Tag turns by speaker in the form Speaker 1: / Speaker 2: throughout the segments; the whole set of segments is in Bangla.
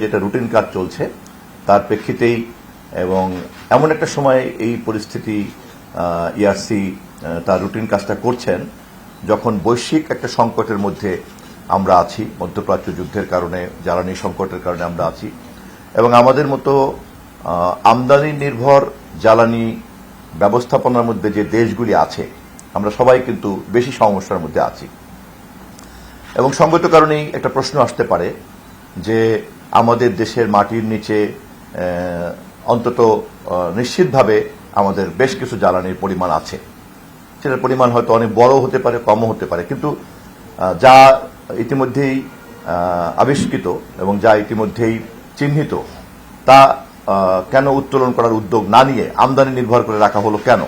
Speaker 1: যেটা রুটিন কাজ চলছে তার প্রেক্ষিতেই এবং এমন একটা সময় এই পরিস্থিতি ইআরসি তার রুটিন কাজটা করছেন যখন বৈশ্বিক একটা সংকটের মধ্যে আমরা আছি, মধ্যপ্রাচ্য যুদ্ধের কারণে, জ্বালানি সংকটের কারণে আমরা আছি এবং আমাদের মতো আমদানি নির্ভর জ্বালানি ব্যবস্থাপনার মধ্যে যে দেশগুলি আছে আমরা সবাই কিন্তু বেশি সমস্যার মধ্যে আছি এবং সঙ্গত কারণেই একটা প্রশ্ন আসতে পারে যে আমাদের দেশের মাটির নিচে অন্তত নিশ্চিতভাবে আমাদের বেশ কিছু জ্বালানির পরিমাণ আছে। সেটার পরিমাণ হয়তো অনেক বড় হতে পারে, কমও হতে পারে, কিন্তু যা ইতিমধ্যেই আবিষ্কৃত এবং যা ইতিমধ্যেই চিহ্নিত তা কেন উত্তোলন করার উদ্যোগ না নিয়ে আমদানি নির্ভর করে রাখা হলো কেন?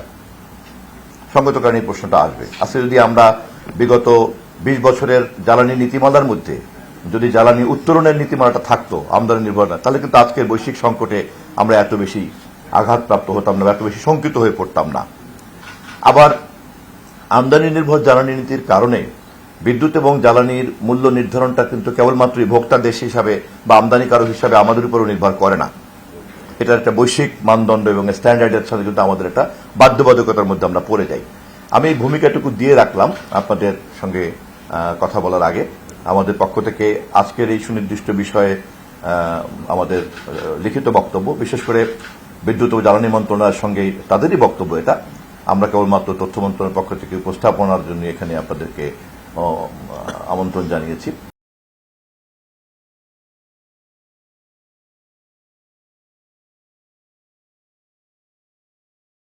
Speaker 1: সঙ্গত কারণে এই প্রশ্নটা আসবে। আজকে যদি আমরা বিগত 20 বছরের জ্বালানি নীতিমালার মধ্যে যদি জ্বালানি উত্তোলনের নীতিমালাটা থাকতো আমদানি নির্ভর না, তাহলে কিন্তু আজকের বৈশ্বিক সংকটে আমরা এত বেশি আঘাতপ্রাপ্ত হতাম না, এত বেশি শঙ্কিত হয়ে পড়তাম না। আবার আমদানি নির্ভর জ্বালানি নীতির কারণে বিদ্যুৎ এবং জ্বালানির মূল্য নির্ধারণটা কিন্তু কেবলমাত্র ভোক্তা দেশ হিসাবে বা আমদানিকারক হিসাবে আমাদের উপরও নির্ভর করে না। এটা একটা বৈশ্বিক মানদণ্ড এবং স্ট্যান্ডার্ডের সাথে কিন্তু আমাদের একটা বাধ্যবাধকতার মধ্যে আমরা পড়ে যাই। আমি এই ভূমিকাটুকু দিয়ে রাখলাম আপনাদের সঙ্গে কথা বলার আগে। আমাদের পক্ষ থেকে আজকের এই সুনির্দিষ্ট বিষয়ে আমাদের লিখিত বক্তব্য, বিশেষ করে বিদ্যুৎ ও জ্বালানি মন্ত্রণালয়ের সঙ্গে তাদেরই বক্তব্য এটা, আমরা কেবলমাত্র তথ্য মন্ত্রণালয়ের পক্ষ থেকে উপস্থাপনার জন্য এখানে আপনাদেরকে আমন্ত্রণ জানিয়েছি।